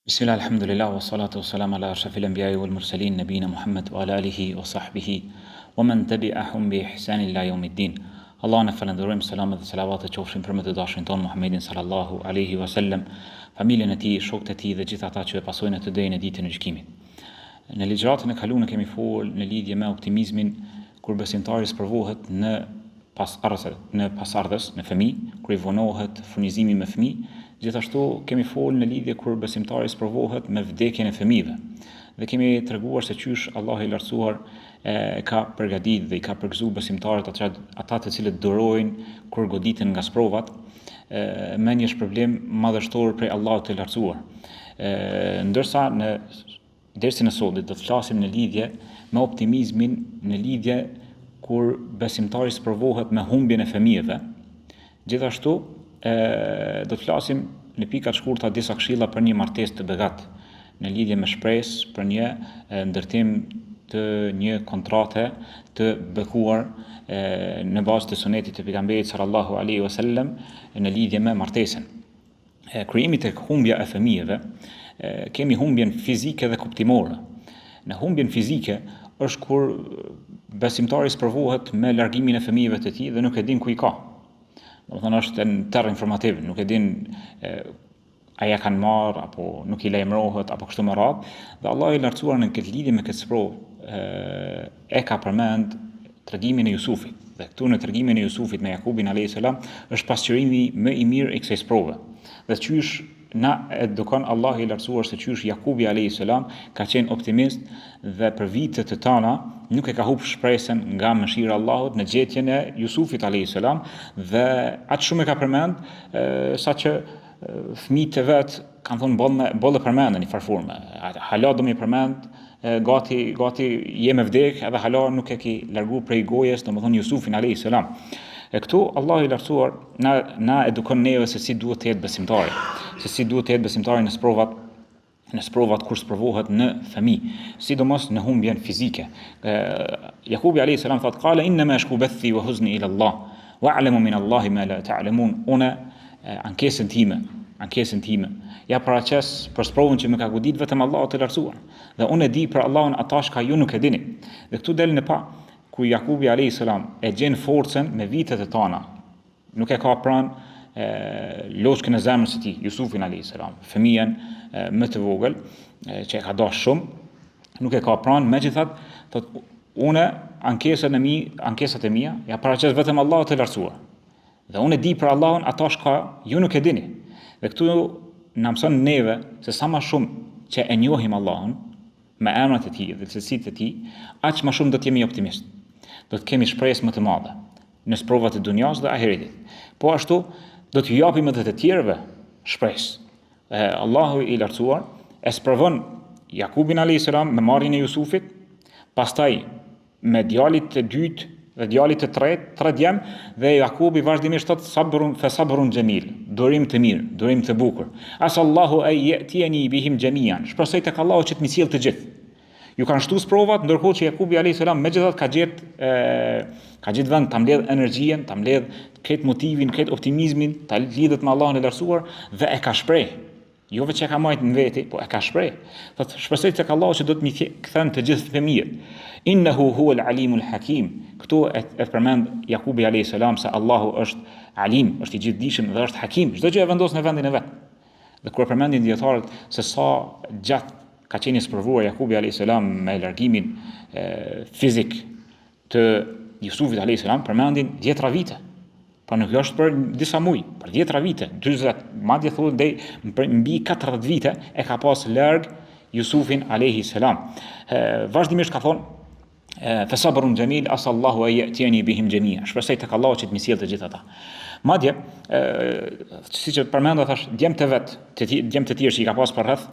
Bismillah, alhamdulillah, wa salatu wa salam ala arshafil anbiya'i wal mursalin, nabina Muhammad wa ala alihi wa sahbihi wa man tabi'ahum bi ihsan ila yawmiddin. Allah në falenderojmë, selamet dhe selavat e qofshin për më të dashurin ton Muhammedin sallallahu alaihi wasallam, familjen e tij, shokët e tij dhe gjithë ata që e pasojnë atë deri në ditën e gjykimit. Në ligjëratën e kaluar kemi folur në lidhje me optimizmin kur besimtari sprovohet në pasardhës, në fëmijë, kur i vonohet furnizimi me fëmijë. Gjithashtu kemi folur në lidhje kur besimtari sprovohet me vdekjen e fëmijëve. Dhe kemi treguar se qysh Allahu i lartësuar ka përgatitur dhe i ka përgëzuar besimtarët ata të cilët durojnë kur goditen nga sprovat me një shpërblim madhështor prej Allahut të lartësuar. Ndërsa në dersin e sotme do të flasim në lidhje me optimizmin në lidhje kur besimtari sprovohet me humbjen e fëmijëve. Gjithashtu do të flasim në pika të shkurta disa këshilla për një martesë të begat, në lidhje me shpresë për një ndërtim të një kontrate të bekuar në bazë të sunetit të pejgamberit sallallahu alaihi wasallam në lidhje me martesën. Kur jemi tek humbja e fëmijëve, kemi humbjen fizike dhe kuptimore. Në humbjen fizike është kur besimtari sprovohet me largimin e fëmijëve të tij dhe nuk e din ku i ka. Domethënë është në terr informativ, nuk e din a ja kanë marrë apo nuk i lajmërohet apo kështu me radhë. Dhe Allahu i lartësuar në këtë lidhje me këtë sprovë e ka përmend tregimin e Jusufit. Dhe këtu në tregimin e Jusufit me Jakubin alayhis salam është pasqyrimi më i mirë i kësaj sprove. Dhe qysh na edukon Allahu i lartësuar se qysh Jakubi alayhis salam ka qenë optimist dhe për vite të tana nuk e ka humbur shpresën nga mëshira e Allahut në gjetjen e Jusufit alayhis salam dhe aq shumë e ka përmend saqë fëmijët e vet kanë thonë bolle përmendën i farforme. Hala do më përmend gati je me vdek edhe hala nuk e ki largu prej gojës, domethënë Jusufin alayhis salam. Këtu Allahu i lartësuar na edukon neve se si duhet të jetë besimtari, se si duhet të jetë besimtari në sprovat kur sprovohet në fëmijë, sidomos në humbjen fizike. Jakubi alayhis salam thotë: "Qala inna ma ashku bathi wa huzni ila Allah, wa a'lamu min Allahi ma la ta'lamun." Unë ankesën time ja paraqes për sprovën që më ka godit vetëm Allahu të lartësuar. Dhe unë e di për Allahun ata që ju nuk e dini. Dhe këtu del në pa ku Jakubi alayhis salam e gjen forcën me vitet e tana. Nuk e ka pranë loshkën e zemrës së tij, Jusufin alayhis salam, fëmijën më të vogël që e ka dashur shumë, nuk e ka pranë, megjithatë thotë unë ankesat e mia ja paraqes vetëm Allahu të lartësuar. Dhe unë e di për Allahun ata që ju nuk e dini. Dhe këtu na mëson neve se sa më shumë që e njohim Allahun me emrat e tij dhe cilësitë e tij, aq më shumë do të jemi optimist. Do të kemi shpresë më të madhe në sprovat e dunjas dhe ahiretit. Po ashtu do t'ju japim edhe të tjerëve shpresë. Allahu i lartësuar e sprovon Jakubin alayhis salam me marrjen e Jusufit, pastaj me djalit të dytë dhe djalit të tretë, 3 djem, dhe Jakubi vazhdimisht thotë sabrun jamil, durim të mirë, durim të bukur. Asallahu ay yatini bihim jamian. Shpresoj tek Allahu që të më sjellë të gjithë. Ju kanë shtu sprovat, ndërkohë që Jakubi alayhis salam megjithatë ka gjetë vend ta mbledh energjinë, ta mbledh këtë motivin, këtë optimizmin, ta lidhet me Allahun e lartësuar dhe e ka shpreh. Jo vetë që ka marrë në veti, po e ka shpreh. Thotë shpresoj tek Allahu që do të më kthen të gjithë fëmijët. Innahu huwal alimul hakim. Këtu e përmend Jakubi alayhis salam se Allahu është alim, është i gjithdijshëm dhe është hakim. Çdo gjë e vendos në vendin e vet. Dhe kur përmendin dietarët se sa gjatë ka qenë i sprovuar Jakubi alayhis salam me largimin fizik të Jusufit alayhis salam, përmendin 10 vite. Po nuk është për disa muaj, për 10 vite, 40, madje thonë deri mbi 40 vite e ka pas larg Jusufin alayhis salam. Vazhdimisht ka thonë fa sabrun jamil asallahu ay yatini bihim jamia. Shpresoj tek Allahu që të më sjellë të gjithë ata. Madje siç e përmenda thash, djemt të tjerë që i ka pas për rreth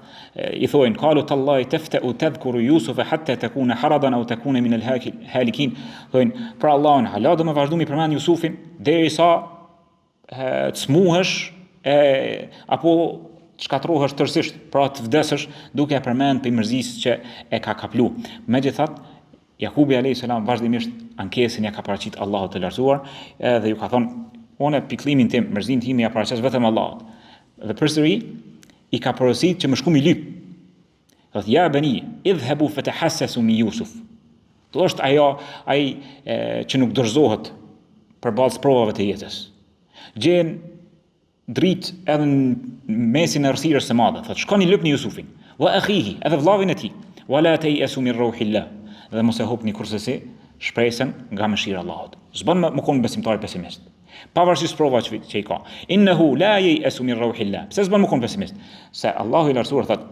i thojnë qalu tallahi tafta'u tadhkuru Yusufa hatta takuna haradan aw takuna min al-halikin. Thojnë për Allahun, hala do më vazhdoni përmend Jusufin derisa të smuhesh apo të shkatrohesh tërësisht, pra të vdesësh duke e përmend për mërzisë që e ka kaplu. Megjithatë Jakubi alayhis salam vazhdimisht ankesën ja ka paraqit Allahut të lartësuar dhe ju ka thonë unë pikëllimin tim, mërzinë time ja paraqes vetëm Allahut. Dhe përsëri i ka porosit që më shku mi lyp. Thot, ja bani, idhhabu fatahassasu min Yusuf. Do është ai që nuk dorëzohet përballë provave të jetës. Gjen dritë edhe në mesin e errësirës së madhe. Thot, shkoni lypni Yusufin, wa akhihi, edhe vllavin e tij, wala tayasu min ruhillah. Dhe mos e hopni kurse si shpresën nga mëshira e Allahut. S'bën më kon besimtar pesimist. Pavarësisht provave që i ka. Innahu la yayasu min ruhillah. Pse s'bën më kon pesimist? Se Allahu i lartësuar thot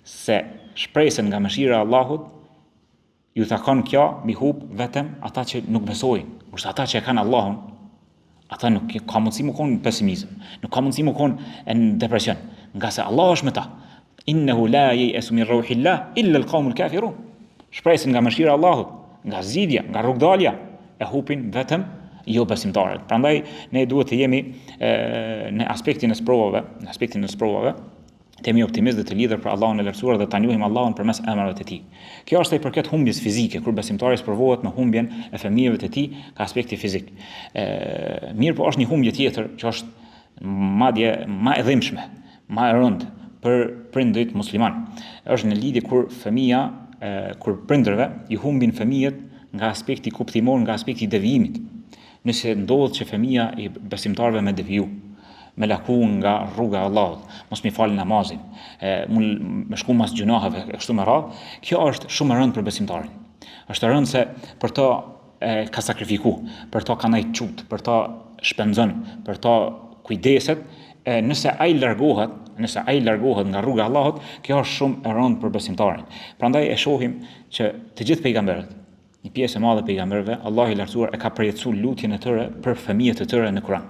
se shpresën nga mëshira e Allahut ju takon kjo mi hub vetëm ata që nuk besojnë. Kurse ata që e kanë Allahun, ata nuk ka mundësi më kon pesimizëm, nuk ka mundësi më kon në depresion, nga se Allah është me ta. Innahu la yayasu min ruhillah illa al-qawmul kafirun. Shpresën nga mëshira e Allahut, nga zgjidhja, nga rrugdalja e hupin vetëm jo besimtarët. Prandaj ne duhet të jemi në aspektin e sprovave, të jemi optimist dhe të lidhur për Allahun e lartësuar dhe ta njohim Allahun përmes emrave të tij. Kjo është ai përket humbjes fizike, kur besimtari provohet me humbjen e fëmijëve të tij ka aspekti fizik. Mirë, po është një humbje tjetër që është madje më e dhimbshme, më e rëndë për prindërit musliman. Është në lidhje kur fëmia, kur prindërve i humbin fëmijët nga aspekti kuptimor, nga aspekti i devijimit. Nëse ndodh që fëmia i besimtarëve me deviju, me laku nga rruga e Allahut, mos mi fal namazin, me shku mas gjunaheve, kështu me radhë, kjo është shumë e rëndë për besimtarin. Është e rëndë se për to ka sakrifiku, për to ka najt qut, për to shpenzon, për to kujdeset, nëse ai largohet nga rruga e Allahut, kjo është shumë e rëndë për besimtarin. Prandaj e shohim që të gjithë pejgamberët, një pjesë e madhe e pejgamberëve, Allahu i lartësuar e ka përjetësuar lutjen e tyre për fëmijët e tyre në Kur'an.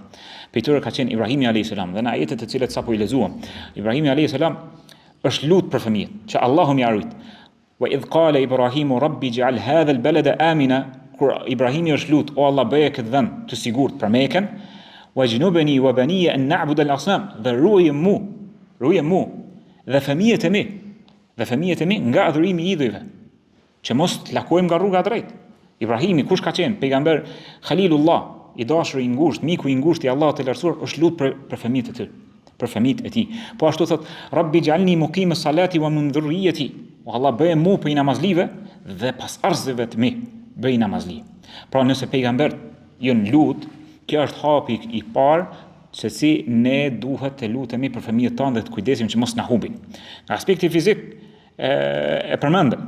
Për tyre ka qenë Ibrahimi a.s. Dhe në ajetet të cilet sapo i lexuam, Ibrahimi a.s. është lut për fëmijët, që Allahu më arrit. Wa idh qala Ibrahimu rabbi ij'al hadha al-balada amina, kur Ibrahimi është lut, o Allah bëje këtë vend të sigurt për Mekën, wajnubni wa baniya an na'budu al-asnam, dhe ruaj mu dhe fëmijët e mi nga adhurimi i idhujve, që mos të lakojmë nga rruga e drejtë. Ibrahimi, kush ka qenë pejgamber Khalilullah, i dashur i ngushtë, miku i ngushtë i Allahut të lartësuar, është lut për fëmijët e tij, për fëmijët e tij. Po ashtu thot, Rabbi ij'alni muqime salati wa min dhurriyyati. O Allah, bëje mu për namazlive dhe pas arzëve të mi, bëj namazli. Pra nëse pejgambert janë lut, kjo është hapi i parë se si ne duhet të lutemi për fëmijët tanë dhe të kujdesim që mos na humbin. Nga aspekti fizik e përmendëm,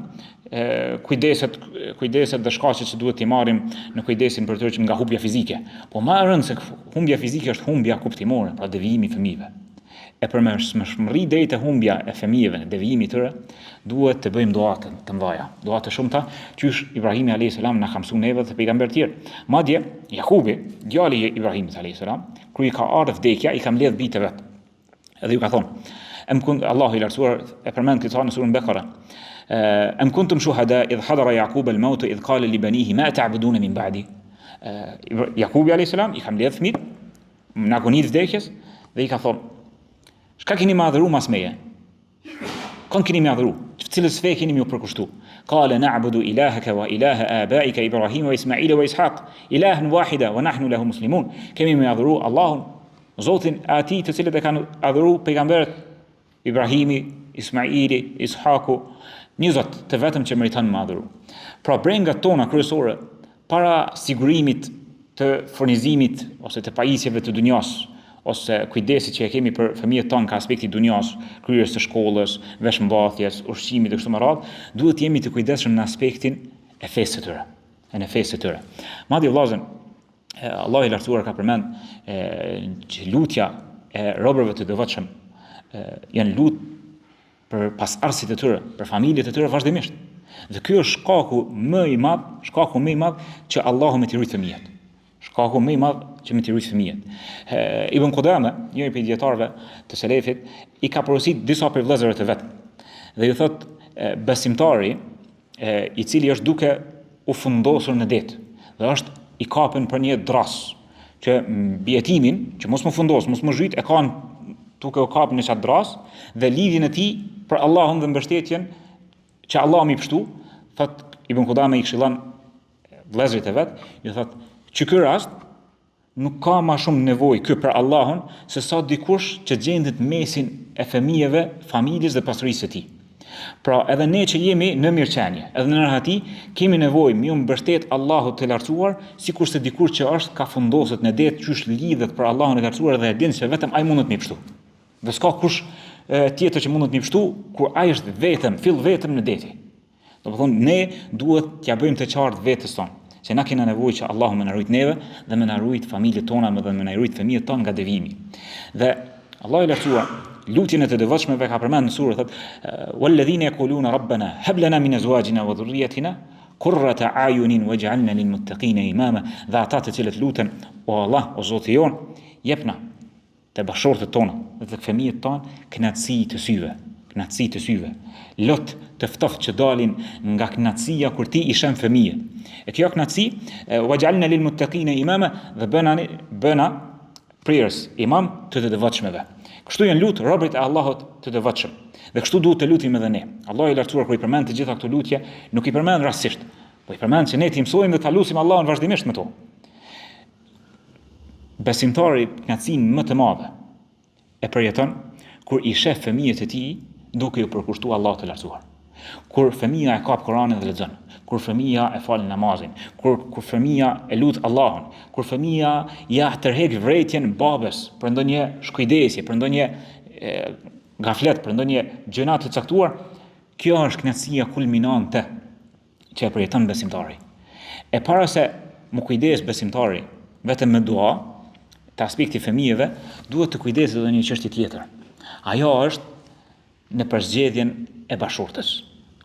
kujdeset dhe shkaqet që duhet t'i marrim në kujdesin për tyre që nga humbja fizike. Po më e rëndë se humbja fizike është humbja kuptimore, pra devijimi i fëmijëve. E përmërshmëri deri te humbja e fëmijëve, devijimi i tyre, duhet të bëjmë dua të mëdha, dua të shumta, qysh Ibrahimi a.s. na ka mësuar neve dhe pejgamber tjerë. Madje Jakubi, djali i Ibrahimit a.s., kur i ka ardhur vdekja, i ka mbledh bijtë vet. Edhe ju ka thonë, Allahu i lartësuar e përmend këtë në surën Bekara. Am kuntum shuhada idh hadara Yaqub al-maut idh qala li banihi ma ta'budun min ba'di. Jakubi alayhis salam i ka mbledh fëmijët në agonit vdekjes dhe i ka thonë, çka keni më adhuru mas meje? Kon keni më adhuru? Cilës fe keni më përkushtu? Qala na'budu ilahaka wa ilaha abaika Ibrahim wa Ismail wa Ishaq ilahan wahida wa nahnu lahu muslimun. Kemi më adhuru Allahun, Zotin e atij të cilët e kanë adhuru pejgamberët Ibrahimi, Ismaili, Ishaku, një Zot të vetëm që meriton më adhuru. Pra brengat tona kryesore para sigurimit të furnizimit ose të pajisjeve të dunjas, ose kujdesit që e kemi për fëmijët tonë ka aspekti dunjas, kryerjes së shkollës, veshmbathjes, ushqimit dhe kështu me radhë, duhet jemi të kujdesshëm në aspektin e fesë së tyre. Madje vëllazën, Allah i lartësuar ka përmend që lutja e robërve të devotshëm janë lutë për pasardhësit e tyre, për familjet e tyre vazhdimisht. Dhe ky është shkaku më i madh që Allahu më t'i ruajë fëmijët. Shkaku më i madh që më t'i ruajë fëmijët. Ibn Qudama, njëri prej dietarëve të selefit, i ka porosit disa prej vëllezërve të vet. Dhe ju thot besimtari i cili është duke u fundosur në det, dhe është i kapën për një dras, që mbi jetimin, që mos më fundos, mos më zhyt, e kanë duke u kapën në çat dras, dhe lidhjen e tij për Allahun dhe mbështetjen që Allah më i pështu, thot Ibn Qudama i këshillon vëllezërit e vet, ju thot, që ky rast nuk ka ma shumë nevojë ky për Allahun se sa dikush që gjendet mesin e fëmijëve, familjes dhe pasurisë së tij. Pra edhe ne që jemi në mirëqenie, edhe në rahati, kemi nevojë me mbështet Allahut të lartësuar, sikurse dikur që është ka fundoset në det qysh lidhet për Allahun e lartësuar dhe e din se vetëm ai mundet me pështu. Dhe s'ka kush tjetër që mundet me pështu kur ai është vetëm në deti. Domethënë ne duhet t'ja bëjmë të qartë vetes tonë se na kena nevojë që Allahu më na rujt neve dhe më na rujt familjet tona dhe më na rujt fëmijët tonë nga devijimi. Dhe Allahu i lartësuar lutjen e të devotshmeve ka përmendur në surë thotë walladhina yaquluna rabbana hab lana min azwajina wa dhurriyyatina qurrata a'yunin waj'alna lil muttaqina imama. Dhe ata të cilët luten o Allah, o Zoti jon, jepna të bashortët tona dhe të fëmijët tonë kënaqësi të syve. Lot të ftoftë që dalin nga kënaqësia kur ti i shën fëmijë. E kjo kënaqësi waj'alna lil muttaqina imama dhe bëna prayers imam të devotshmeve. Kështu janë lutë robërit e Allahut të devotshëm. Dhe kështu duhet të lutim edhe ne. Allahu i lartësuar kur i përmend të gjitha këto lutje, nuk i përmend rastësisht, po i përmend që ne të mësojmë dhe ta lutim Allahun vazhdimisht me to. Besimtari kënaqësinë më të madhe e përjeton kur i sheh fëmijët e tij duke u përkushtuar Allahut të lartësuar. Kur fëmia e kap Kur'anin dhe lexon, kur fëmia e fal namazin, kur fëmia e lut Allahun, kur fëmia ja tërheq vërejtjen babës për ndonjë shkujdesje, për ndonjë gaflet, për ndonjë gjëna të caktuar, kjo është kënaqësia kulminante që e përjeton besimtari. E para se më kujdes besimtari vetëm me dua, të aspekti fëmijëve, duhet të kujdeset edhe një çështje tjetër. Ajo është në përzgjedhjen e bashortës.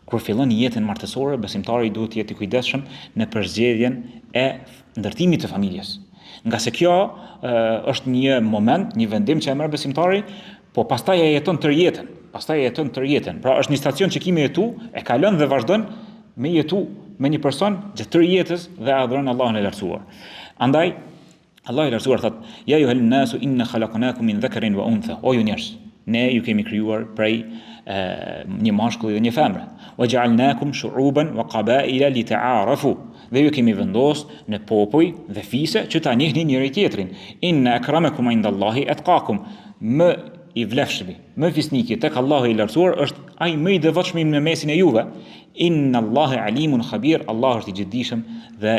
Kur fillon jetën martësore, besimtari duhet të jetë i kujdesshëm në përzgjedhjen e ndërtimit të familjes. Nga se kjo është një moment, një vendim që e merr besimtari, po pastaj e jeton tërë jetën. Pra është një stacion që kimi jetu, e kalon dhe vazhdon me jetu me një person gjatë tërë jetës dhe adhuron Allahun e lartësuar. Andaj Allahu i lartësuar thotë: "Ya ayyuhan nasu inna khalaqnakum min dhakarin wa untha." O ju njerëz, ne ju kemi krijuar prej një mashkulli dhe një femre. "Wa ja'alnakum shu'uban wa qaba'ila lita'arafu." Dhe ju kemi vendosur në popuj dhe fise që ta njihni njëri tjetrin. "Inna akramakum 'indallahi atqakum." Më i vlefshmi, më fisniki tek Allahu i lartësuar është ai më i devotshëm në mesin e juve. Inna Allaha alimun khabir. Allah është i gjithdijshëm dhe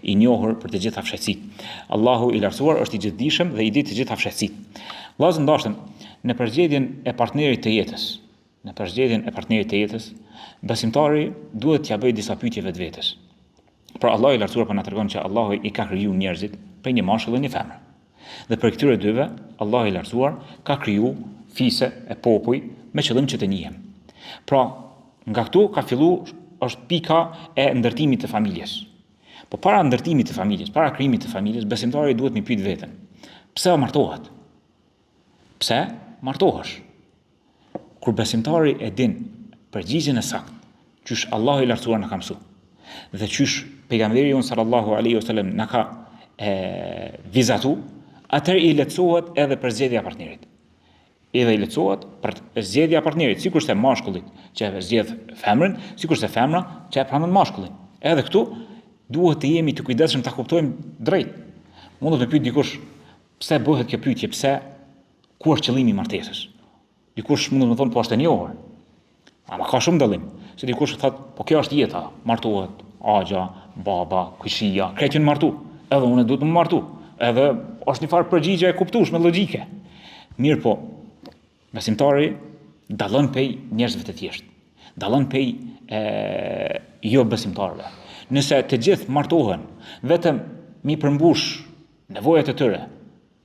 i njohur për të gjitha fshehtësitë. Allahu i lartësuar është i gjithdijshëm dhe i di të gjitha fshehtësitë. Vllazë ndoshta në përzgjedhjen e partnerit të jetës, besimtari duhet t'ia bëjë disa pyetje vetvetes. Pra Allahu i lartësuar po na tregon që Allahu i ka krijuar njerëzit prej një mashkull dhe një femër. Dhe për këtyre dyve, Allahu i lartësuar ka krijuar fise e popull me qëllim që të njihen. Pra, nga këtu ka filluar është pika e ndërtimit të familjes. Po para ndërtimit të familjes, para krijimit të familjes, besimtari duhet të pyet veten: pse martohet? Pse martohesh? Kur besimtari e din përgjigjen e saktë, qysh Allahu i lartësuar na ka mësuar, dhe qysh pejgamberi jon sallallahu alaihi wasallam na ka vizatu, atëherë i lehtësohet edhe për zgjedhja e partnerit. Edhe i lehtësohet për zgjedhja e partnerit, sikurse mashkullit që e zgjedh femrën, sikurse femra që e pranon mashkullin. Edhe këtu duhet të jemi të kujdesshëm ta kuptojmë drejt. Mund të pyet dikush, pse bëhet kjo pyetje, pse, ku është qëllimi i martesës? Dikush mund të më thonë, po është e njohur. Ama ka shumë dallim. Se dikush thotë, po kjo është jeta, martohet, agja, baba, kushia, krejt janë martu. Edhe unë duhet të më martu. Edhe është një farë përgjigje e kuptueshme logjike. Mirë po, besimtari dallon pej njerëzve të thjeshtë. Dallon pej jo besimtarëve. Nëse të gjithë martohen vetëm mi përmbush nevojat e tyre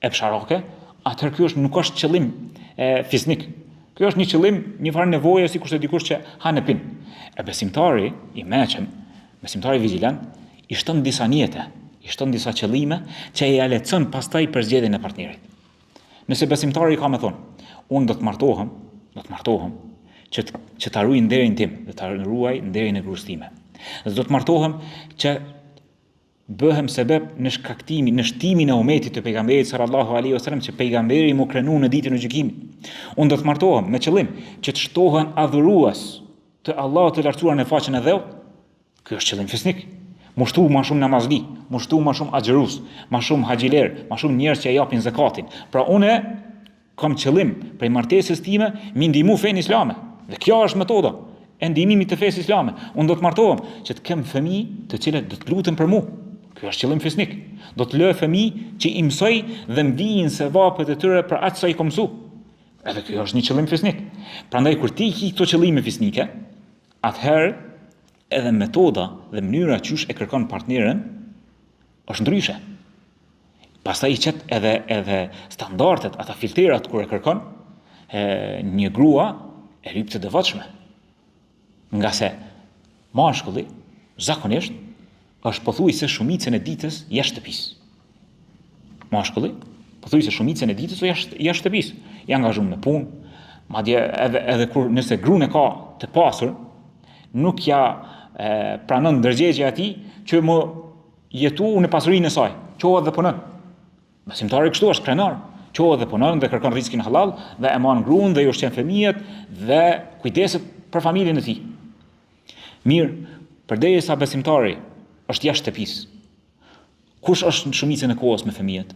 e psharake, atëherë ky nuk është qëllim fiznik. Ky është një qëllim, një farë nevoje sikurse dikush që ha në pinë. E besimtari i mëshëm, besimtari vigjilant, i shton disa niyete, i shton disa qëllime që i lehtëson pastaj përzgjedhjen e partnerit. Nëse besimtari ka më thonë, unë do të martohem që ta ruaj nderin tim, dhe ta ruaj nderin e gruas time. Dhe do të martohem që bëhem sebeb në shkaktimin, në shtimin e umetit të pejgamberit sallallahu alaihi wasallam, që pejgamberi më krenu në ditën e gjykimit. Unë do të martohem me qëllim që të shtohen adhurues të Allahut të lartësuar në faqen e dheut. Ky është qëllim fisnik. mushtu më shumë namazli, mushtu më shumë agjërus, më shumë haxhiler, më shumë njerëz që japin zakatin. Pra unë kam qëllim prej martesës time mi ndihmu fenë islame. Dhe kjo është metoda e ndihmimit të fesë islame. Unë do të martohem që të kem fëmijë të cilët do të luten për mua. Ky është qëllim fisnik. Do të lë fëmijë që i mësoj dhe mbijnë sevapet e tyre për atë sa i kam mësu. Edhe ky është një qëllim fisnik. Prandaj kur ti ki këto qëllime fisnike, atëherë edhe metoda dhe mënyra qysh e kërkon partnerin është ndryshe. Pastaj i qet edhe standardet, ata filtrat kur e kërkon një grua e lyp të devotshme. Nga se mashkulli zakonisht është pothuajse shumicën e ditës jashtë shtëpisë. Mashkulli pothuajse shumicën e ditës jashtë shtëpisë. I angazhuar me punë, madje edhe kur nëse gruan e ka të pasur, nuk ja pranon ndërgjegjja e tij që më jetu në pasurinë e saj. Qohet dhe punon. Besimtari kështu është krenar. Qohet dhe punon dhe kërkon rrezikin halal dhe e mban gruan dhe i ushqen fëmijët dhe kujdeset për familjen e tij. Mirë, përderisa besimtari është jashtë shtëpisë, kush është në shumicën e kohës me fëmijët?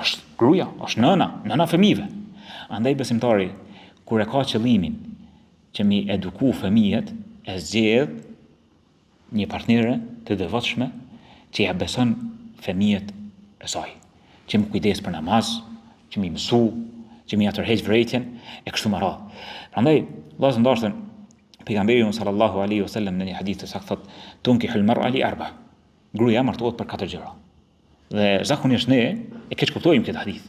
Është gruaja, është nëna fëmijëve. Andaj besimtari kur e ka qëllimin që mi eduku fëmijët, e zgjedh një partnere të devotshme që ja beson fëmijët e saj, që më kujdes për namaz, që mi mësu, që mi atërheq vërejtjen e kështu me radhë. Prandaj, vëllezër ndoshta pejgamberi sallallahu alaihi wasallam në një hadith të saktë thotë: "Tunkihul mar'a li arba." Gruaja martohet për 4 gjëra. Dhe zakonisht ne e keq kuptojmë këtë hadith.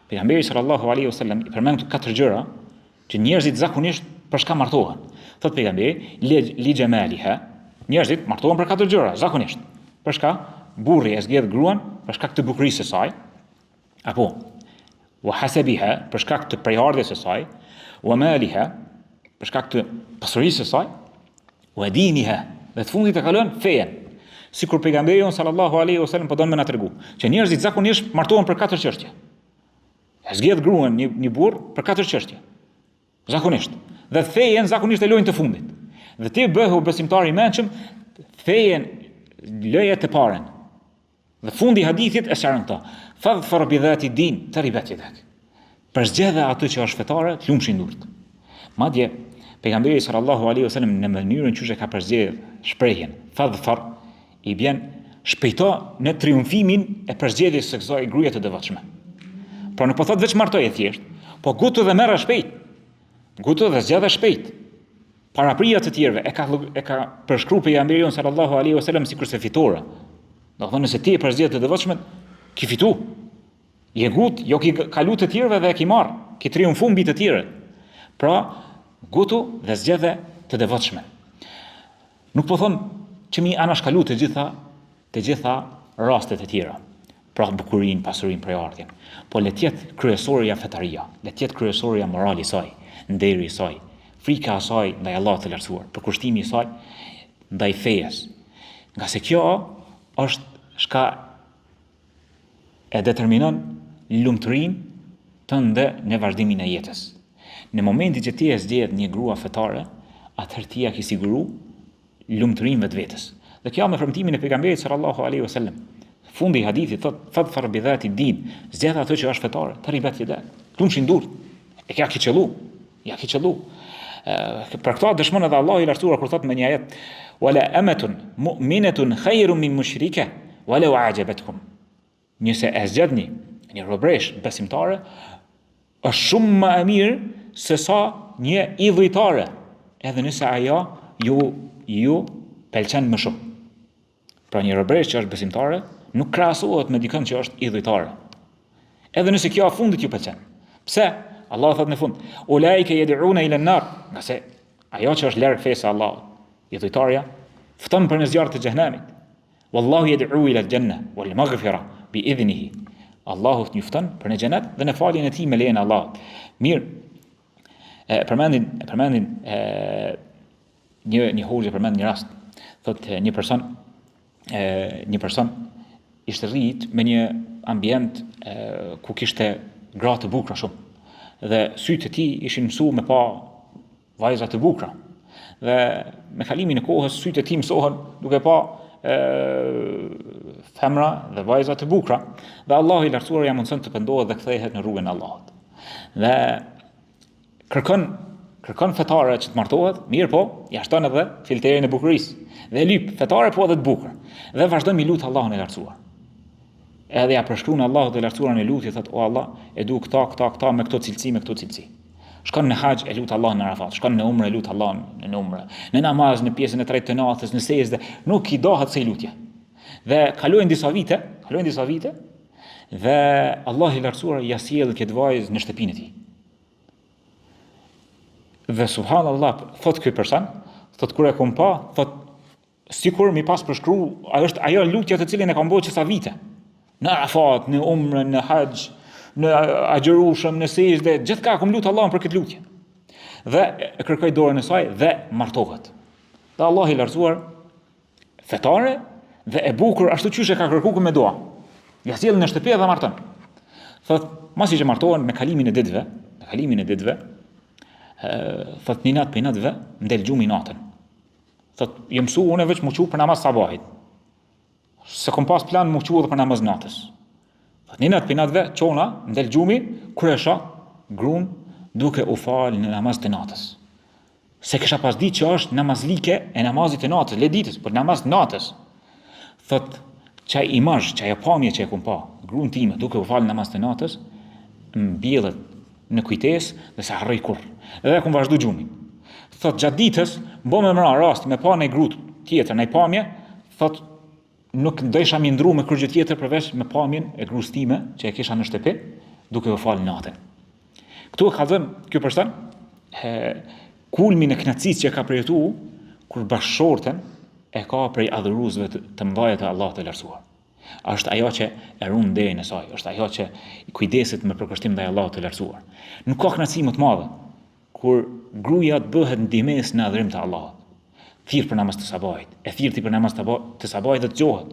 Pejgamberi sallallahu alaihi wasallam i përmend 4 gjëra që njerëzit zakonisht për çka martohen. Thotë pejgamberi: "Li jamaliha." Njerëzit martohen për 4 gjëra zakonisht. Për çka? Burri e zgjedh gruan për shkak të bukurisë së saj, apo wa hasabiha për shkak të prejardhjes së saj, wa maliha për shkak të pasurisë së saj, wa diniha dhe të fundit e kalon fejen. Sikur pejgamberi sallallahu alaihi wasallam po don më na tregu që njerëzit zakonisht martohen për 4 çështje. E zgjedh gruan një burr për 4 çështje. Zakonisht. Dhe fejen zakonisht e lojnë të fundit. Dhe ti bëhu besimtar i mençëm, fejen lëje të parën. Dhe fundi i hadithit e sqaron këtë. Fadhfar bi dhati din taribat yadak. Për zgjedhë atë që është fetare, të lumshin durt. Madje pejgamberi sallallahu alaihi wasallam në mënyrën që e ka përzgjedh shprehjen fadhfar i bjen shpejto në triumfimin e përzgjedhjes së kësaj gruaje të devotshme. Pra nuk po thot veç martoje thjesht, po gutu dhe merra shpejt. Gutu dhe zgjedhë shpejt. Para prija të tjerëve e ka përshkruar pejgamberi sallallahu alaihi wasallam sikurse fitore. Do thonë se ti e përzgjedh të devotshmet, ki fitu. Je gut, jo ki kalu të tjerëve dhe e ki marr, ki triumfu mbi të tjerët. Pra, gutu dhe zgjedhë të devotshme. Nuk po thonë që mi anashkalu të gjitha rastet e tjera. Pra bukurinë, pasurinë, prejardhjen. Po le të jetë kryesorja fetaria, le të jetë kryesorja morali i saj, nderi i saj, frika e saj ndaj Allahut të lartësuar, përkushtimi i saj ndaj fejes. Nga se kjo është shka e determinon lumturinë tënde në vazhdimin e jetës. Në momentin që ti e zgjedh një grua fetare, atëherë ti ja ke siguru lumturinë vetvetes. Dhe kjo me premtimin e pejgamberit sallallahu alaihi wasallam. Fundi i hadithit thotë fadhfar bi dhati din, zgjedh atë që është fetare, taribat yadak. Lumshin durt. E ka qellu. Ja ke qellu. Për këto dëshmon edhe Allahu i lartësuar kur thotë me një ajet: "Wala amatun mu'minatun khayrun min mushrika walau a'jabatkum." Nëse e zgjedhni një robresh besimtare, është shumë më e mirë se sa një idhujtare, edhe nëse ajo ju pëlqen më shumë. Pra një robresh që është besimtare nuk krahasohet me dikën që është idhujtare. Edhe nëse kjo a fundit ju pëlqen. Pse? Allah thot në fund: "Ulaika yad'una ila an-nar." Nëse ajo që është larg fesë Allahut, idhujtarja, fton për në zjarr të xhenemit. Wallahu yad'u ila al-janna wal maghfira bi idhnihi. Allahu të njofton për në xhenet dhe në faljen e tij me lejen e Allahut. Mirë. Përmendin një hoxhë përmend një rast. Thotë një person ishte rrit me një ambient ku kishte gra të bukura shumë. Dhe sytë e tij ishin mësuar me pa vajza të bukura. Dhe me kalimin e kohës sytë e tij mësohen duke pa femra dhe vajza të bukura, dhe Allahu i lartësuar ja mundson të pendohet dhe kthehet në rrugën e Allahut. Dhe kërkon fetare që të martohet, mirë po, ja shton edhe filterin e bukurisë. Dhe lyp fetare po edhe të bukur. Dhe vazhdon mi lut Allahun e lartësuar. Edhe ja përshkruan Allahut e lartësuar në lutje, thotë: "O Allah, e du këta me këto cilësi. Shkon në haxh e lut Allahun në Arafat, shkon në umre e lut Allahun në umre, në namaz në pjesën e tretë të natës, në sejdë, nuk i dohet se i lutje." Dhe kalojnë disa vite, dhe Allah i lartësuar ja sjell këtë vajzë në shtëpinë e tij. Dhe subhanallahu, thot ky person, thot kur e kom pa, thot sikur mi pas përshkru, ajo lutja të cilën e kam bërë çesa vite. Në Arafat, në umre, në haxh, në agjërushëm, në sejdë, gjithka kom lut Allahun për këtë lutje. Dhe e kërkoi dorën e saj dhe martohet. Dhe Allah i lartësuar fetare dhe e bukur ashtu qysh e ka kërkuar me dua. Ja sjell në shtëpi dhe marton. Thot, masi që martohen me kalimin e ditëve, thot një natë për natëve, mdel gjumi natën. Thot, jem mësu unë veç më qu për namaz sabahit. Se kom pas plan më qu edhe për namaz natës. Thot, një natë për natëve, qona, mdel gjumi, kresha, grun, duke u falë në namaz të natës. Se kisha pas ditë që është namazlike e namazit të natës, le ditës, për namaz të natës. Thot, qaj imazh, qaj pamje që e kom pa, grun time, duke u falë në namaz të natës, mbjellet në kujtesë dhe se harroj kur. Edhe kom vazhdu gjumin. Thot, gjatë ditës, bo me mëra rast me pa në grut tjetër, në pamje, thot, nuk ndësha mi ndru me kërgjë tjetër përveç me pamjen e grus time që e kisha në shtëpi, duke u falë natën. Këtu e ka dhënë kjo person kulmin e knatësisë që ka përjetu kur bashkëshorten e ka prej adhuruesve të mëdhenj të Allahut të lartësuar. Është ajo që e ruan derën e saj, është ajo që kujdeset me përkushtim ndaj Allahut të lartësuar. Nuk ka kënaqësi më të madhe kur gruaja të bëhet ndihmës në adhurim të Allahut. Thirr për namaz të sabahit, e thirrti për namaz të sabahit dhe të gjohet.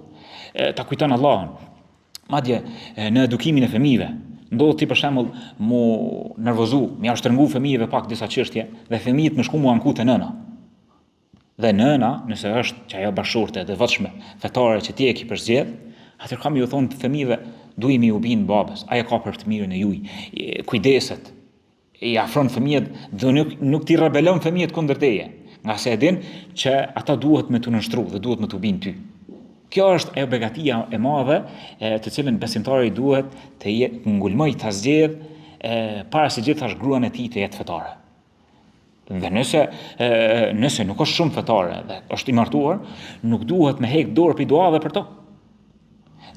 Ta kujton Allahun. Madje në edukimin e fëmijëve, ndodh ti për shembull mu nervozu, më ja shtrëngu fëmijëve pak disa çështje dhe fëmijët më shku mu anku te nëna. Dhe nëna, nëse është që ajo bashkëshorte dhe votshme fetare që ti e ke përzgjedh, atëherë kam ju thonë fëmijëve, duhemi u bin babës, ajo ka për të mirën e juaj, kujdeset, i afron fëmijët dhe nuk ti rebelon fëmijët kundër teje, nga se e din që ata duhet me të nështru dhe duhet me të bin ty. Kjo është e begatia e madhe të cilën besimtari duhet të ngulmoj të zgjedh para se gjithashtu gruan e tij të jetë fetare. Dhe nëse nuk është shumë fetare dhe është i martuar, nuk duhet me hek dorë për duave për to.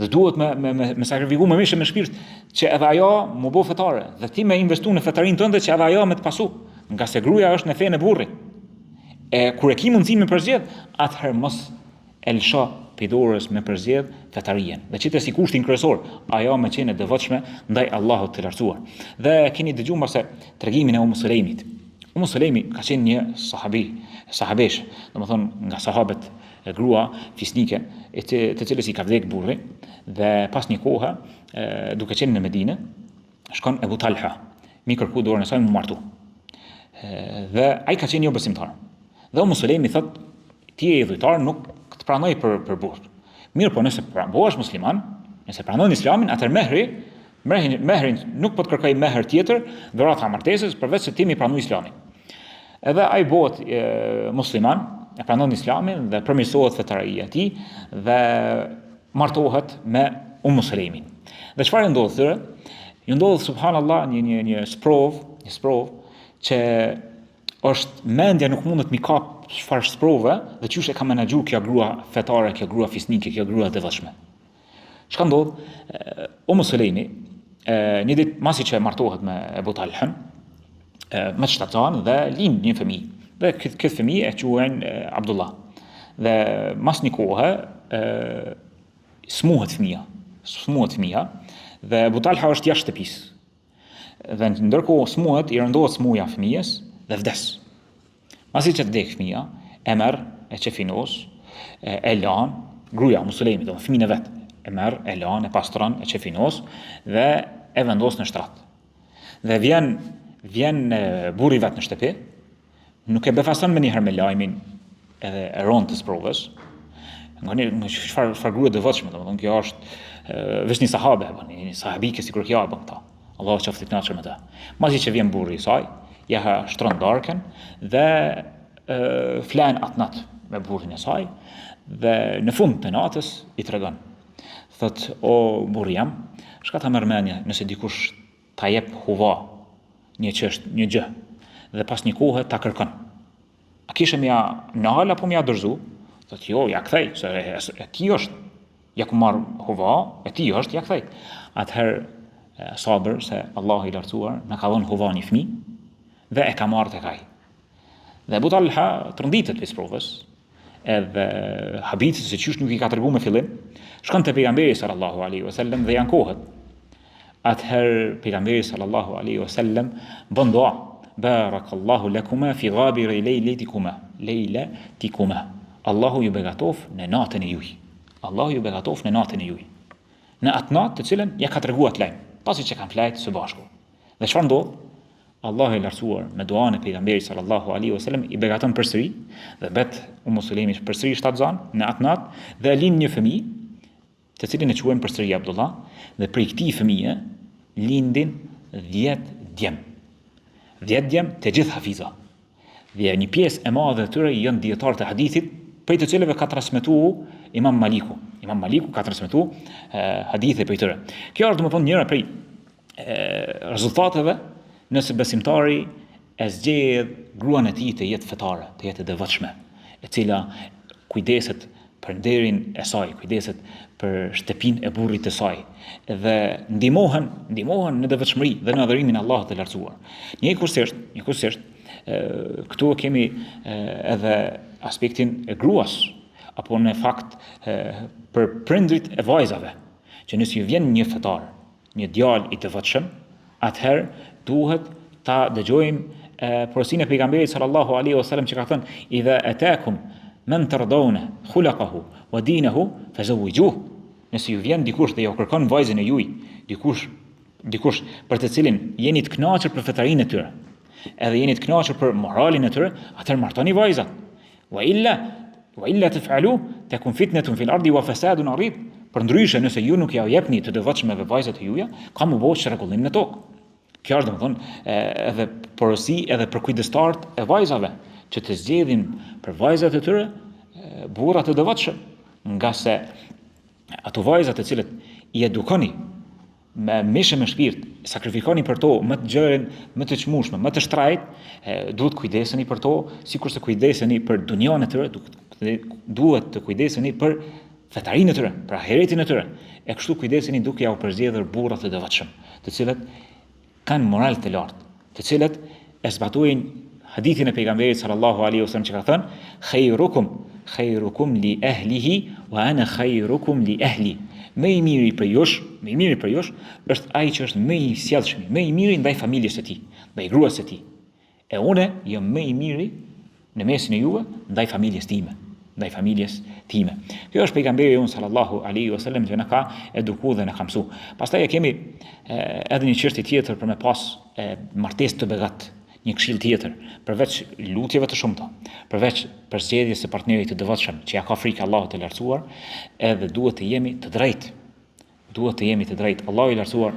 Dhe duhet me sakrifiku me mishë me shpirt që edhe ajo më bo fetare dhe ti me investu në fetarin tënde që edhe ajo me të pasu, nga se gruaja është në fenë e burri. Kur e ki mundësi me përzgjedh, atëherë mos e lësha për dorës me përzgjedh fetarien. Dhe qite si kushtin kryesor, ajo me qenë e devotshme ndaj Allahut të lartësuar. Dhe keni dëgjuar mbase tregimin e Umm Sulejmit. Umm Sulejmi ka qenë një sahabesh, domethënë nga sahabët e grua fisnike, të cilës i ka vdek burri, dhe pas një kohe, duke qenë në Medinë, shkon Ebu Talha, mi kërku dorën e saj më martu. Dhe ai ka qenë jo besimtar. Dhe Umm Sulejmi thot, ti je dhujtar, nuk të pranoj për burr. Mirë po, nëse bëhesh musliman, nëse pranon islamin, atëherë mehrin nuk po të kërkoj mehr tjetër, dhurata martesës, përveç se ti mi pranu islamin. Edhe ai bëhet musliman, e pranon islamin dhe përmirësohet fetaria e tij dhe martohet me Umm Sulejmin. Dhe çfarë ndodh thyrë? Ju ndodh subhanallahu një sprov që është mendja nuk mundet mi kap çfarë sprove dhe çysh e ka menaxhuar kjo grua fetare, kjo grua fisnike, kjo grua devotshme. Çka ndodh? Umm Sulejmi një ditë masi që martohet me Ebu Talhën, me shtatan dhe lind një fëmijë. Dhe këtë fëmijë e quajnë Abdullah. Dhe mas një kohë smuhet fëmija dhe Ebu Talha është jashtë shtëpisë. Dhe ndërkohë smuhet, i rëndohet smuja fëmijës dhe vdes. Masi që vdek fëmija, e merr, e qefinos, e lan, gruaja Umm Sulejmit, do fëmijën e vet, e merr, e lan, e pastron, e qefinos dhe e vendos në shtrat. Dhe vjen burri vet në shtëpi, nuk e befason me njëherë me lajmin edhe e rontës provës. Nga çfarë grua devotshme, domethënë kjo është veç një sahabe, një sahabike sikur kjo e bën këta. Allahu qoftë i kënaqur me ta. Masi që vjen burri i saj, ja shtron darkën dhe flan atë natë me burrin e saj dhe në fund të natës i tregon. Thot, o burri jam, shka ta merr mendje nëse dikush ta jep huva një gjë dhe pas një kohe ta kërkon. A kishe mja nal apo mja dorëzu? Thot, jo, ja kthej, se e ti është. Ja ku marr huva, e ti është, ja kthej. Atëherë sabër se Allahu i lartësuar na ka dhënë huva një fëmijë dhe e ka marrë tek ai. Dhe Abu Talha tronditët prej provës, edhe habitës se qysh nuk i ka treguar me fillim, shkon te pejgamberi sallallahu alaihi wasallam dhe ankohet. Atëherë pejgamberi sallallahu alaihi wasallam bën dua, barakallahu lakuma fi ghabiri lejlatikuma. Allahu ju begatof në natën e juaj. Allahu ju begatof në natën e juaj. Në atë natë të cilën ja ka treguar atë lajm, pasi që kanë flajt së bashku. Dhe çfarë ndodh? Allahu i lartësuar me duan e pejgamberit sallallahu alaihi wasallam i begaton përsëri dhe bet Sulejmi përsëri shtatzan në atë natë dhe lind një fëmijë, të cilin e quajnë përsëri Abdullah, dhe prej këtij fëmije lindin 10 djem. 10 djem të gjithë hafiza. Dhe një pjesë e madhe të tyre janë dietarë të hadithit, prej të cilëve ka transmetuar Imam Maliku. Imam Maliku ka transmetuar hadithe prej tyre. Kjo është domethënë njëra prej rezultateve nëse besimtari e zgjedh gruan e tij të jetë fetare, të jetë e devotshme, e cila kujdeset për nderin e saj, kujdeset për shtëpinë e burrit të saj, dhe ndihmohen në devotshmëri dhe në adhurimin e Allahut të lartësuar. Njëkohësisht, këtu kemi edhe aspektin e gruas, apo në fakt për prindrit e vajzave, që nëse ju vjen një fetar, një djalë i devotshëm, atëherë duhet ta dëgjojmë porosinë e pejgamberit sallallahu alaihi wasallam që ka thënë: "Idha atakum man tardawna khulaqahu wa dinahu fazawwijuhu." Nëse ju vjen dikush dhe ju kërkon vajzën e juaj, dikush për të cilin jeni të kënaqur për fetarinë e tyre, edhe jeni të kënaqur për moralin e tyre, atëherë martoni vajzat. Wa illa taf'alu takun fitnatun fil ardi wa fasadun arid. Përndryshe, nëse ju nuk ja jepni të devotshmeve vajzat e juaja, ka më bëj çrregullim në tokë. Kjo është domethënë edhe porosi edhe për kujdestarët e vajzave, që të zgjedhin për vajzat e tyre burra të devotshëm, nga se ato vajzat të cilët i edukoni me mishë me shpirt, sakrifikoni për to më të gjërin, më të çmueshme, më të shtrajt, duhet kujdeseni për to, sikur se kujdeseni për dunjon e tyre, duhet të kujdeseni për fetarinë e tyre, për ahiretin e tyre. E kështu kujdeseni duke ja u përzgjedhur burra të devotshëm, të cilët kanë moral të lartë, të cilët e zbatojnë hadithin e pejgamberit sallallahu alaihi wasallam që ka thënë: khairukum li ahlihi wa ana khairukum li ahli. Më i miri për jush është ai që është më i sjellshëm, më i miri ndaj familjes së tij, ndaj gruas së tij. E unë jam më i miri në mesin e juve ndaj familjes time. Kjo është pejgamberi jon sallallahu alaihi wasallam që na ka edukuar dhe na ka mësuar. Pastaj e kemi edhe një çështje tjetër për me pas martesë të begat, një këshill tjetër, përveç lutjeve të shumta, përveç përzgjedhjes së partnerit të devotshëm që ja ka frikë Allahut të lartësuar, edhe duhet të jemi të drejtë. Allahu i lartësuar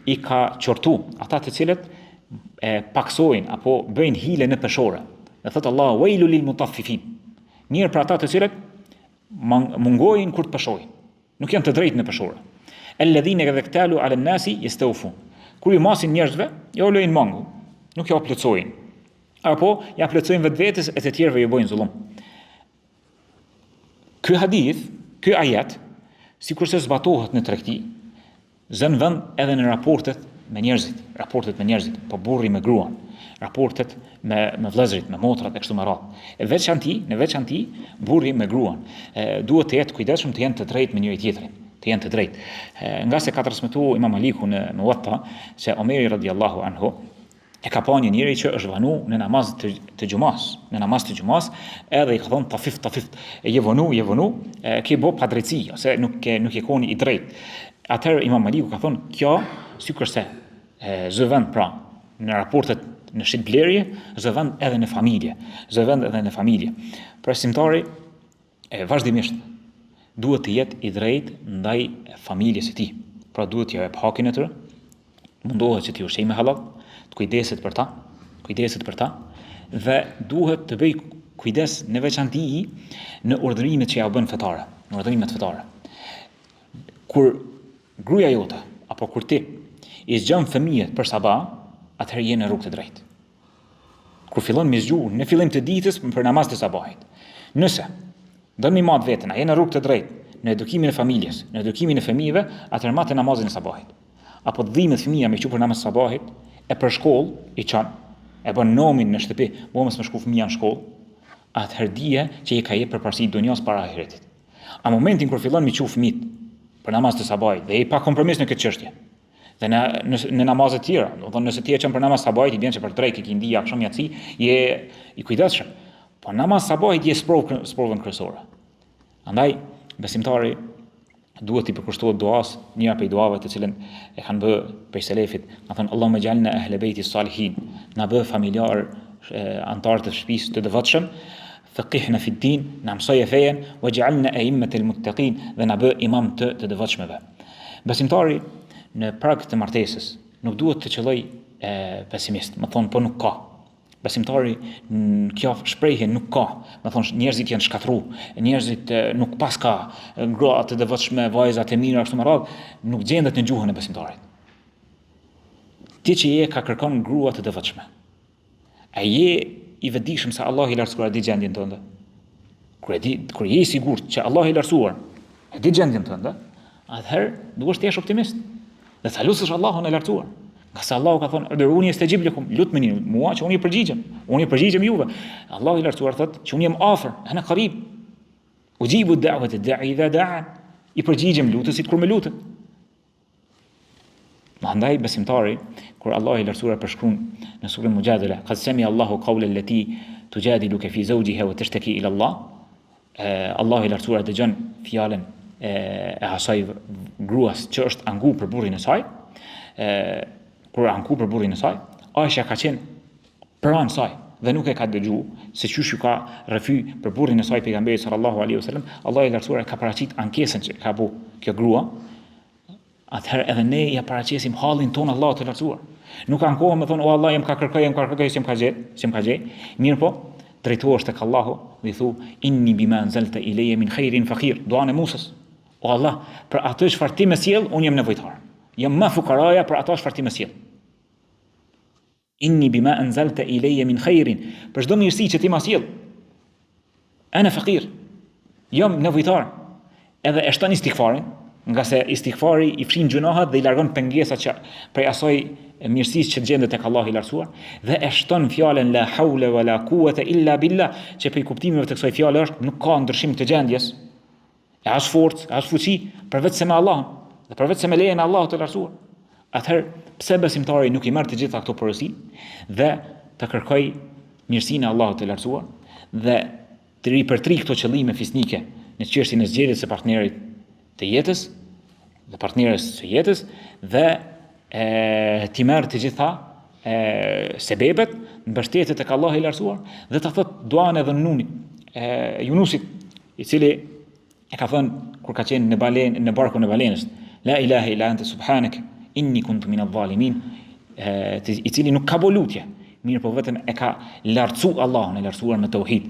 i ka qortu ata të cilët paksojnë apo bëjnë hile në peshore. Dhe thot Allahu: "Wailu lil mutaffifin." Mirë për ata të cilët mungojnë kur të peshojnë, nuk janë të drejtë në peshore. Alladhina idha iktalu ala an-nasi yastawfun. Kur i masin njerëzve, jo lejnë mangu, nuk ja plotësojnë. Apo ja plotësojnë vetvetes e të tjerëve ju bojnë zullum. Ky hadith, ky ajet, sikurse zbatohet në tregti, zën vend edhe në raportet me njerëzit, po burri me gruan, raportet me vëllezërit, me motrat e kështu me radhë. Në veçanti burri me gruan duhet të jetë kujdesshëm, të jenë të drejtë me njëri tjetrin, të jenë të drejtë. Nga se ka transmetuar Imam Maliku në Muwatta se Omeri radhiyallahu anhu e ka pa një njeri që është vanu në namaz të gjumas, edhe i ka thonë tafif, je vanu, ke bo pa drejtësi, ose nuk e koni i drejtë. Atëherë Imam Maliku ka thonë, kjo sikurse zëvend pra në raportet në shitblerje, zëvend edhe në familje. Zëvend edhe në familje. Pra besimtari vazhdimisht duhet të jetë i drejtë ndaj familjes së tij. Pra duhet t'ia jap hakin e tyre, mundohet që t'i ushqejë me halal, të kujdeset për ta, dhe duhet të bëj kujdes në veçanti në urdhërimet që ja bën fetare, në urdhërimet fetare. Kur gruaja jote apo kur ti i zgjon fëmijët për sabah, atëherë je në rrugë të drejtë. Kur fillon me zgjuar në fillim të ditës për namaz të sabahit. Nëse do mi mat veten, je në rrugë të drejtë në edukimin e familjes, në edukimin e fëmijëve, atëherë matë namazin e sabahit. Apo dhimbet fëmia me për namaz të sabahit, e për shkollë i çon, e bën nomin në shtëpi, mos më shku fëmia në shkollë, atëherë dije që i ka jep përparësi dunjos para ahiretit. A momentin kur fillon me qiu fëmit për namaz të sabahit, dhe i pa kompromis në këtë çështje. Dhe në namazet tjera, do thonë nëse ti e çon për namaz sabahit, i bën që për drekë që i ndija akşam yatsi, je i kujdesshëm. Po namaz sabahit je sprovën kryesore. Andaj besimtari duhet i përkushtohet duas, njëra prej duave të cilën e kanë bë prej selefit, ka thënë Allahumma ij'alna ahle beyti salihin, na bë familjar antar të shtëpisë të devotshëm, faqihna fi din, na mësoj fejen, waj'alna a'immatal muttaqin, dhe na bë imam të devotshmeve. Besimtari në prag të martesës nuk duhet të qëlloj pesimist, më thonë po nuk ka. Besimtari në kjo shprehje nuk ka, më thonë njerëzit janë shkatru, njerëzit nuk pas ka, gra të devotshme, vajza të mira ashtu me radhë, nuk gjendet në gjuhën e besimtarit. Ti që je ka kërkon grua të devotshme. A je i vetëdijshëm se Allah i lartësuar di gjendjen tënde? Kur je i sigurt që Allah i lartësuar e di gjendjen tënde, atëherë duhesh të jesh optimist. Dhe ta lutësh Allahun e lartësuar. Nga se Allahu ka thonë, "Ud'uni astajib lakum", lutmeni mua që unë i përgjigjem. Unë i përgjigjem juve. Allahu i lartësuar thotë që unë jam afër, ana qarib. Ujibu ad-da'wata ad-da'i idha da'an. I përgjigjem lutësit kur më lutet. Mandaj besimtari, kur Allah i lartësuar përshkruan në surën Mujadala, "Qad sami'a Allahu qawla allati tujadiluka fi zawjiha wa tashtaki ila Allah", Allah i lartësuar dëgjon fjalën e asaj gruas që është angu për burrin e saj, kur angu për burrin e saj, Aisha ka qenë pranë saj dhe nuk e ka dëgjuar se çysh ju ka rrëfy për burrin e saj pejgamberi sallallahu alaihi wasallam. Allah i lartësuar ka paraqit ankesën që ka bu kjo grua. Atëherë edhe ne ja paraqesim hallin ton Allah të lartësuar. Nuk ankohem me thonë o Allah jam ka kërkoj s'm ka gjej. Mirë po, drejtohesh tek Allahu dhe thu inni bima anzalta ilayya min khairin faqir. Duan e Musës. O Allah, për atë çfarë ti më sjell, unë jam nevojtar. Jam më fukaraja për atë çfarë ti më sjell. Inni bima anzalta ilayya min khairin. Për çdo mirësi që ti më sjell. Ana faqir. Jam nevojtar. Edhe e shton istighfarin, nga se istighfari i fshin gjunohat dhe i largon pengesat që prej asaj mirësisë që gjendet tek Allahu i lartësuar, dhe e shton fjalën la hawla wala quwata illa billah, që për kuptimeve të kësaj fjale është nuk ka ndryshim të gjendjes. E as forcë, as fuqi, përveç se me Allahun, dhe përveç se me lejen e Allahut të lartësuar. Atëherë, pse besimtari nuk i merr të gjitha këto porosi dhe të kërkoj mirësinë e Allahut të lartësuar dhe të ripërtri këto qëllime fisnike në çështjen e zgjedhjes së partnerit të jetës, dhe partnerës së jetës, dhe ti merr të gjitha sebebet, mbështetet tek Allahu i lartësuar dhe ta thot duan e dhënunit Yunusit, i cili e ka thënë kur ka qenë në barkun e balenës, la ilaha illa anta subhanaka inni kuntu minadh zalimin, i cili nuk ka bolutje, mirë po vetëm e ka lartësu Allahun e lartësuar me tauhid,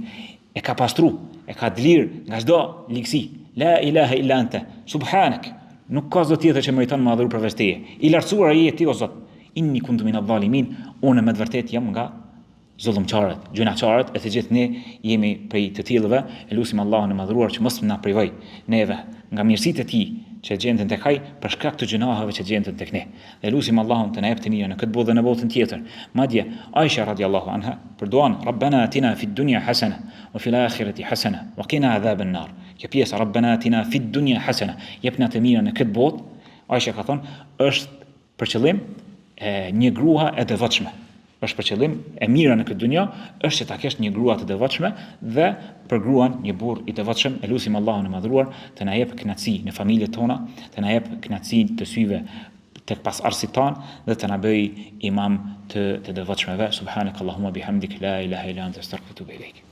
e ka pastru, e ka dlir nga çdo ligësi. La ilaha illa anta subhanak, nuk ka zot tjetër që meriton më adhuru përveç teje. I lartësuar ai ti o Zot, inni kuntu minadh zalimin, unë me të vërtetë jam nga zullumçarët, gjunaqarët, e të gjithë ne jemi prej të tillëve. E lutim Allahun e madhruar që mos na privoj neve nga mirësitë e tij që gjenden tek ai për shkak të gjunaheve që gjenden tek ne. Dhe lutim Allahun të na jap të mirë në këtë botë dhe në botën tjetër. Madje Aisha radhiyallahu anha për duan Rabbana atina fid dunya hasana wa fil akhirati hasana wa qina adhaban nar. Kjo pjesë Rabbana atina fid dunya hasana, jepna të mirë në këtë botë. Aisha ka thonë është për qëllim një grua e devotshme. Është për qëllim e mira në këtë dunjë është që ta kesh një grua të devotshme dhe për gruan një burr i devotshëm. E lutim Allahun e madhruar të na jep kënaqësi në familjet tona, të na jep kënaqësi të syve tek pasardhësit tanë dhe të na bëj imam të devotshmeve. Subhanakallahumma bihamdik la ilaha illa anta astaghfiruka wa atubu ilaik.